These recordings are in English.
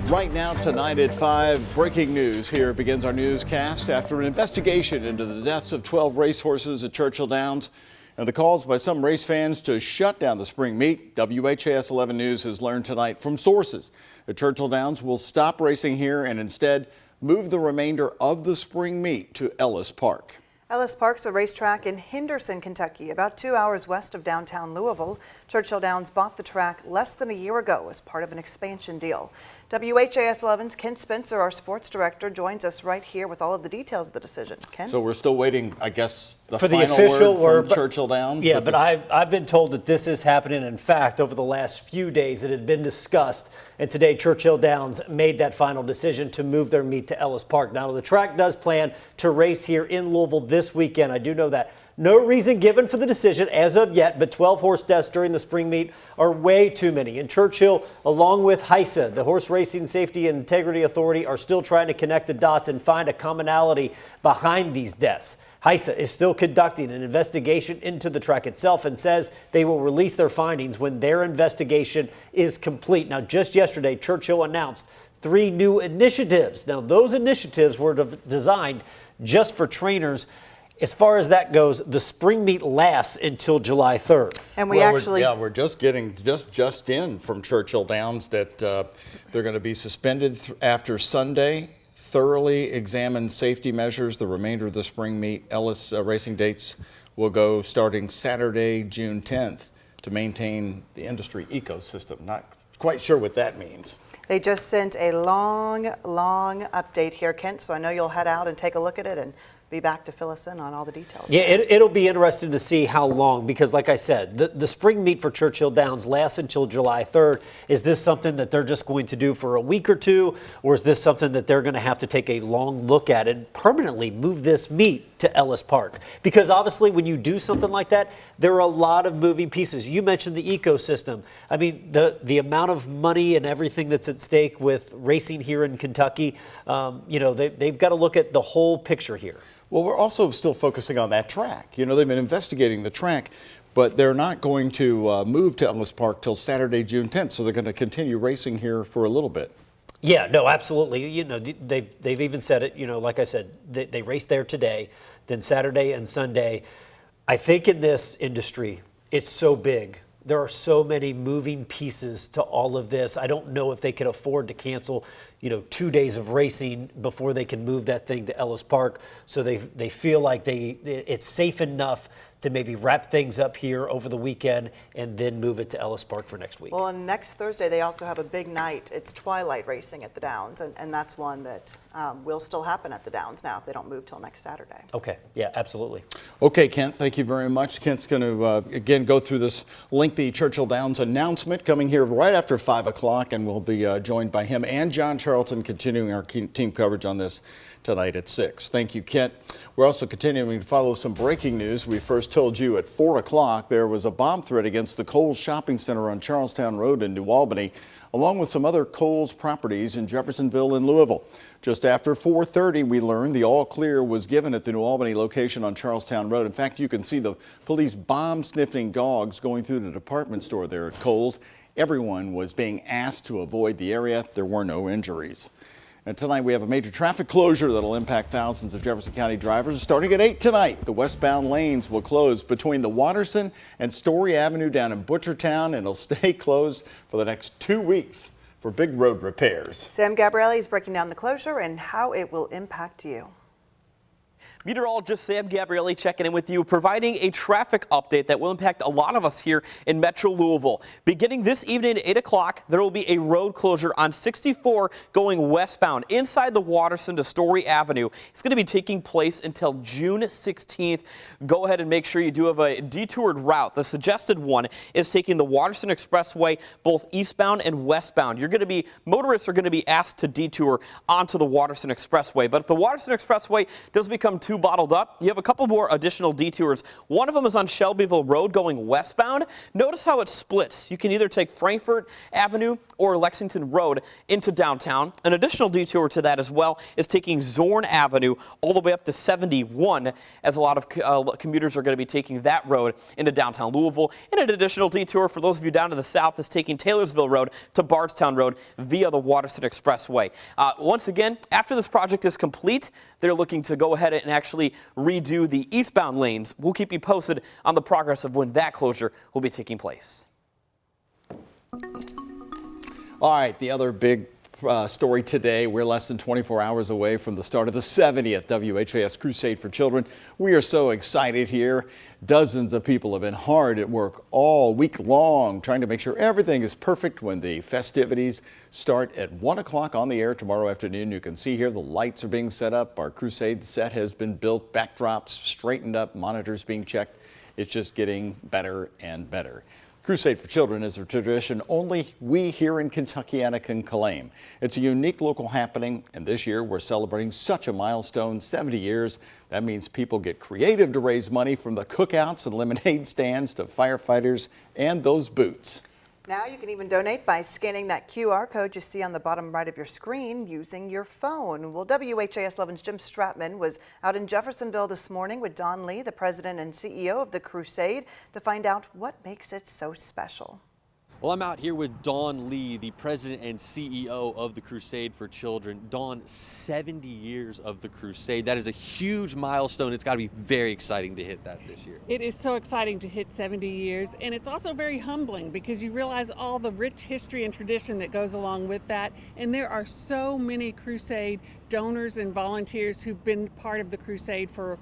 Right now, tonight at 5, breaking news. Here begins our newscast after an investigation into the deaths of 12 racehorses at Churchill Downs and the calls by some race fans to shut down the spring meet. WHAS11 News has learned tonight from sources that Churchill Downs will stop racing here and instead move the remainder of the spring meet to Ellis Park. Ellis Park's a racetrack in Henderson, Kentucky, about 2 hours west of downtown Louisville. Churchill Downs bought the track less than a year ago as part of an expansion deal. WHAS11's Ken Spencer, our sports director, joins us right here with all of the details of the decision. Ken? So we're still waiting, I guess, for final the official word from Churchill Downs? Yeah, but I've been told that this is happening. In fact, over the last few days, it had been discussed. And today, Churchill Downs made that final decision to move their meet to Ellis Park. Now, the track does plan to race here in Louisville this weekend. I do know that. No reason given for the decision as of yet, but 12 horse deaths during the spring meet are way too many. And Churchill, along with WHAS11, the Horse Racing Safety and Integrity Authority, are still trying to connect the dots and find a commonality behind these deaths. WHAS11 is still conducting an investigation into the track itself and says they will release their findings when their investigation is complete. Now, just yesterday, Churchill announced 3 new initiatives. Now, those initiatives were designed just for trainers. As far as that goes, the spring meet lasts until July 3rd. And we're just getting just in from Churchill Downs that they're going to be suspended after Sunday. Thoroughly examine safety measures. The remainder of the spring meet Ellis racing dates will go starting Saturday, June 10th, to maintain the industry ecosystem. Not quite sure what that means. They just sent a long update here, Kent, so I know you'll head out and take a look at it and be back to fill us in on all the details. Yeah, it'll be interesting to see how long, because like I said, the spring meet for Churchill Downs lasts until July 3rd. Is this something that they're just going to do for a week or two, or is this something that they're going to have to take a long look at and permanently move this meet to Ellis Park? Because obviously when you do something like that, there are a lot of moving pieces. You mentioned the ecosystem. I mean, the amount of money and everything that's at stake with racing here in Kentucky, they've got to look at the whole picture here. Well, we're also still focusing on that track. You know, they've been investigating the track, but they're not going to move to Ellis Park till Saturday, June 10th, so they're going to continue racing here for a little bit. Yeah, no, absolutely. You know, they've even said it, like I said, they raced there today, then Saturday and Sunday. I think in this industry, it's so big. There are so many moving pieces to all of this. I don't know if they can afford to cancel, 2 days of racing before they can move that thing to Ellis Park. So they feel like it's safe enough to maybe wrap things up here over the weekend and then move it to Ellis Park for next week. Well, and next Thursday they also have a big night. It's twilight racing at the Downs, and that's one that will still happen at the Downs now if they don't move till next Saturday. Okay, yeah, absolutely. Okay, Kent, thank you very much. Kent's going to, again, go through this lengthy Churchill Downs announcement coming here right after 5 o'clock, and we'll be joined by him and John Charlton continuing our team coverage on this tonight at 6. Thank you, Kent. We're also continuing to follow some breaking news. We first told you at 4 o'clock there was a bomb threat against the Kohl's Shopping Center on Charlestown Road in New Albany, along with some other Kohl's properties in Jeffersonville and Louisville. Just after 4:30, we learned the all clear was given at the New Albany location on Charlestown Road. In fact, you can see the police bomb-sniffing dogs going through the department store there at Kohl's. Everyone was being asked to avoid the area. There were no injuries. And tonight we have a major traffic closure that'll impact thousands of Jefferson County drivers. Starting at 8 tonight, the westbound lanes will close between the Watterson and Story Avenue down in Butchertown, and it'll stay closed for the next 2 weeks for big road repairs. Sam Gabrielli is breaking down the closure and how it will impact you. Meteorologist Sam Gabrielli checking in with you, providing a traffic update that will impact a lot of us here in Metro Louisville. Beginning this evening at 8 o'clock, there will be a road closure on 64 going westbound inside the Watterson to Story Avenue. It's going to be taking place until June 16th. Go ahead and make sure you do have a detoured route. The suggested one is taking the Watterson Expressway both eastbound and westbound. Motorists are going to be asked to detour onto the Watterson Expressway. But if the Watterson Expressway does become too too bottled up, you have a couple more additional detours. One of them is on Shelbyville Road going westbound. Notice how it splits. You can either take Frankfort Avenue or Lexington Road into downtown. An additional detour to that as well is taking Zorn Avenue all the way up to 71, as a lot of commuters are going to be taking that road into downtown Louisville. And an additional detour for those of you down to the south is taking Taylorsville Road to Bardstown Road via the Waterston Expressway. Once again, after this project is complete, they're looking to go ahead and actually redo the eastbound lanes. We'll keep you posted on the progress of when that closure will be taking place. All right, the other big story today, we're less than 24 hours away from the start of the 70th WHAS Crusade for Children. We are so excited here. Dozens of people have been hard at work all week long trying to make sure everything is perfect when the festivities start at 1 o'clock on the air tomorrow afternoon. You can see here the lights are being set up. Our Crusade set has been built, backdrops straightened up, monitors being checked. It's just getting better and better. Crusade for Children is a tradition only we here in Kentuckiana can claim. It's a unique local happening, and this year we're celebrating such a milestone, 70 years. That means people get creative to raise money, from the cookouts and lemonade stands to firefighters and those boots. Now you can even donate by scanning that QR code you see on the bottom right of your screen using your phone. Well, WHAS 11's Jim Stratman was out in Jeffersonville this morning with Don Lee, the president and CEO of the Crusade, to find out what makes it so special. Well, I'm out here with Don Lee, the president and CEO of the Crusade for Children. Don, 70 years of the Crusade. That is a huge milestone. It's got to be very exciting to hit that this year. It is so exciting to hit 70 years, and it's also very humbling because you realize all the rich history and tradition that goes along with that. And there are so many Crusade donors and volunteers who've been part of the Crusade for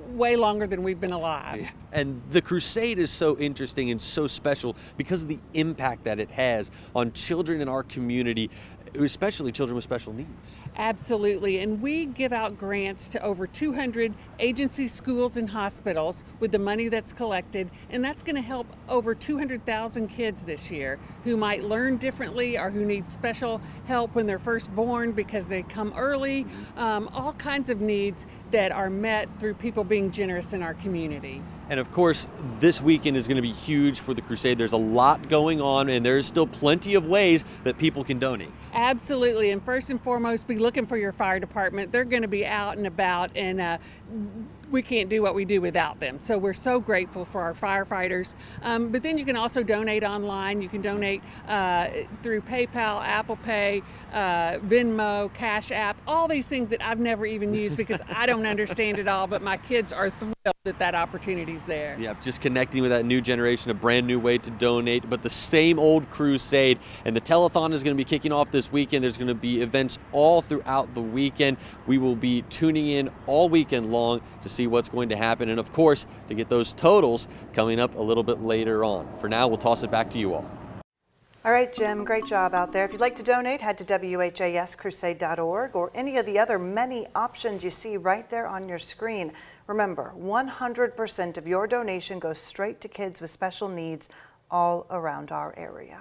way longer than we've been alive. Yeah. And the Crusade is so interesting and so special because of the impact that it has on children in our community, especially children with special needs. Absolutely, and we give out grants to over 200 agencies, schools, and hospitals with the money that's collected, and that's going to help over 200,000 kids this year who might learn differently or who need special help when they're first born because they come early, all kinds of needs that are met through people being generous in our community. And of course, this weekend is going to be huge for the Crusade. There's a lot going on, and there's still plenty of ways that people can donate. Absolutely, and first and foremost, be looking for your fire department. They're going to be out and about, and we can't do what we do without them. So we're so grateful for our firefighters. But then you can also donate online. You can donate through PayPal, Apple Pay, Venmo, Cash App, all these things that I've never even used because I don't understand it all, but my kids are thrilled that opportunity's there. Yeah, just connecting with that new generation, a brand new way to donate, but the same old Crusade. And the telethon is going to be kicking off this weekend. There's going to be events all throughout the weekend. We will be tuning in all weekend long to see what's going to happen, and of course to get those totals coming up a little bit later on. For now, we'll toss it back to you all. All right, Jim, great job out there. If you'd like to donate, head to WHAScrusade.org or any of the other many options you see right there on your screen. Remember, 100% of your donation goes straight to kids with special needs all around our area.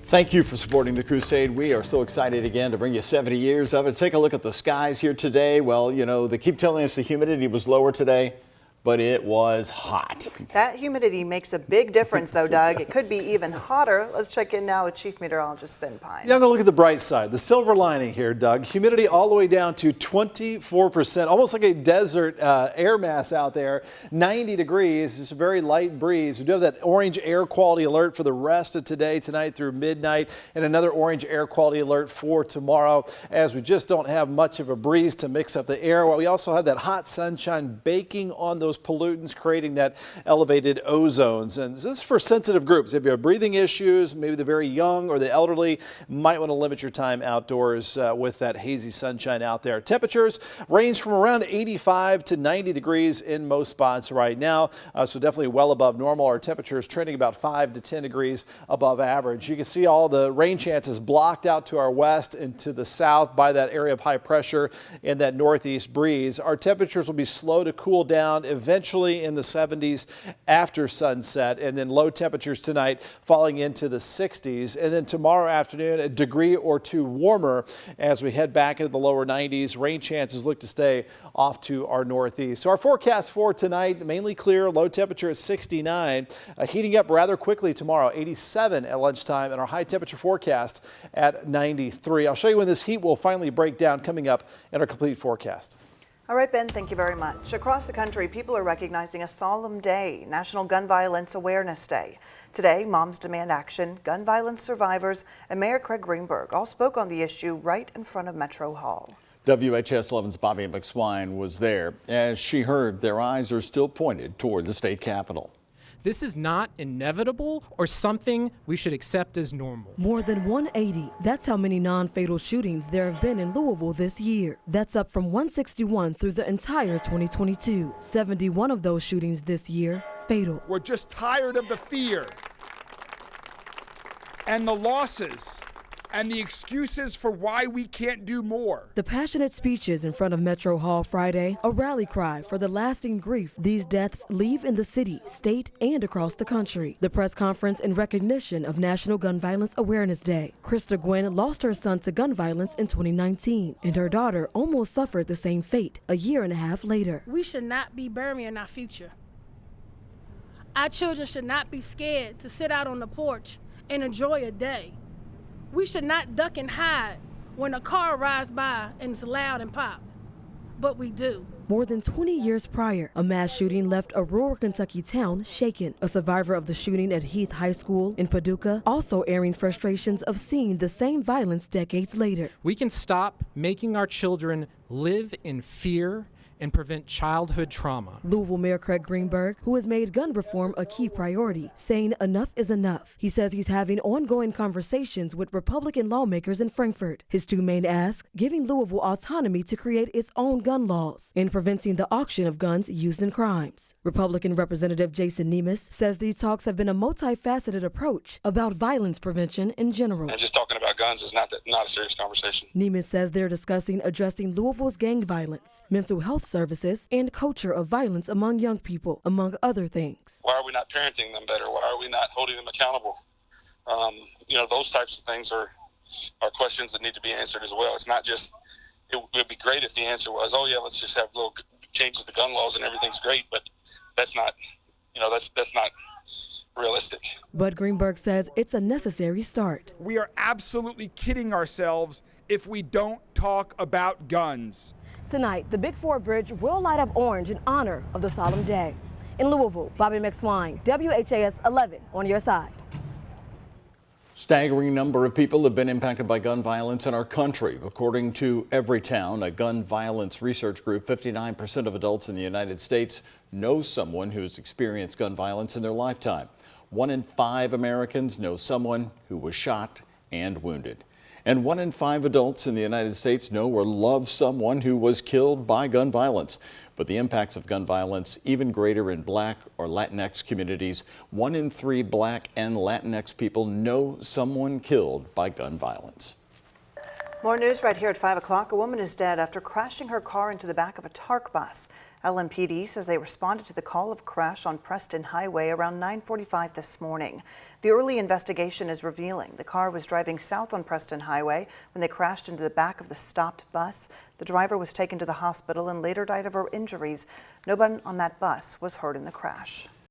Thank you for supporting the Crusade. We are so excited again to bring you 70 years of it. Take a look at the skies here today. Well, you know, they keep telling us the humidity was lower today, but it was hot. That humidity makes a big difference, though, Doug. It could be even hotter. Let's check in now with Chief Meteorologist Ben Pine. Yeah, I'm going to look at the bright side, the silver lining here, Doug. Humidity all the way down to 24%, almost like a desert air mass out there. 90 degrees, just a very light breeze. We do have that orange air quality alert for the rest of today, tonight through midnight, and another orange air quality alert for tomorrow, as we just don't have much of a breeze to mix up the air. Well, we also have that hot sunshine baking on those pollutants, creating that elevated ozones. And this is for sensitive groups. If you have breathing issues, maybe the very young or the elderly, might want to limit your time outdoors with that hazy sunshine out there. Temperatures range from around 85 to 90 degrees in most spots right now, so definitely well above normal. Our temperature is trending about 5 to 10 degrees above average. You can see all the rain chances blocked out to our west and to the south by that area of high pressure and that northeast breeze. Our temperatures will be slow to cool down eventually in the 70s after sunset, and then low temperatures tonight falling into the 60s. And then tomorrow afternoon, a degree or two warmer as we head back into the lower 90s. Rain chances look to stay off to our northeast. So our forecast for tonight, mainly clear, low temperature at 69, heating up rather quickly tomorrow, 87 at lunchtime, and our high temperature forecast at 93. I'll show you when this heat will finally break down coming up in our complete forecast. All right, Ben, thank you very much. Across the country, people are recognizing a solemn day, National Gun Violence Awareness Day. Today, Moms Demand Action, gun violence survivors, and Mayor Craig Greenberg all spoke on the issue right in front of Metro Hall. WHAS11's Bobby McSwine was there. As she heard, their eyes are still pointed toward the state capitol. This is not inevitable or something we should accept as normal. More than 180. That's how many non-fatal shootings there have been in Louisville this year. That's up from 161 through the entire 2022. 71 of those shootings this year fatal. We're just tired of the fear and the losses and the excuses for why we can't do more. The passionate speeches in front of Metro Hall Friday, a rally cry for the lasting grief these deaths leave in the city, state, and across the country. The press conference in recognition of National Gun Violence Awareness Day. Krista Gwynn lost her son to gun violence in 2019, and her daughter almost suffered the same fate a year and a half later. We should not be burying our future. Our children should not be scared to sit out on the porch and enjoy a day. We should not duck and hide when a car rides by and it's loud and pop, but we do. More than 20 years prior, a mass shooting left a rural Kentucky town shaken. A survivor of the shooting at Heath High School in Paducah also airing frustrations of seeing the same violence decades later. We can stop making our children live in fear and prevent childhood trauma. Louisville Mayor Craig Greenberg, who has made gun reform a key priority, saying enough is enough. He says he's having ongoing conversations with Republican lawmakers in Frankfort. His two main asks, giving Louisville autonomy to create its own gun laws and preventing the auction of guns used in crimes. Republican Representative Jason Nemes says these talks have been a multifaceted approach about violence prevention in general. And just talking about guns is not a serious conversation. Nemes says they're discussing addressing Louisville's gang violence, mental health services, and culture of violence among young people, among other things. Why are we not parenting them better? Why are we not holding them accountable? Those types of things are questions that need to be answered as well. It's not just, it would be great if the answer was, oh yeah, let's just have little changes to gun laws and everything's great, but that's not, that's not realistic. Bud Greenberg says it's a necessary start. We are absolutely kidding ourselves if we don't talk about guns. Tonight, the Big Four Bridge will light up orange in honor of the solemn day. In Louisville, Bobby McSwine, WHAS 11 on your side. Staggering number of people have been impacted by gun violence in our country. According to Everytown, a gun violence research group, 59% of adults in the United States know someone who's experienced gun violence in their lifetime. 1 in 5 Americans know someone who was shot and wounded. And 1 in 5 adults in the United States know or love someone who was killed by gun violence. But the impacts of gun violence even greater in Black or Latinx communities. 1 in 3 Black and Latinx people know someone killed by gun violence. More news right here at 5 o'clock. A woman is dead after crashing her car into the back of a TARC bus. LMPD says they responded to the call of a crash on Preston Highway around 9:45 this morning. The early investigation is revealing the car was driving south on Preston Highway when they crashed into the back of the stopped bus. The driver was taken to the hospital and later died of her injuries. No one on that bus was hurt in the crash.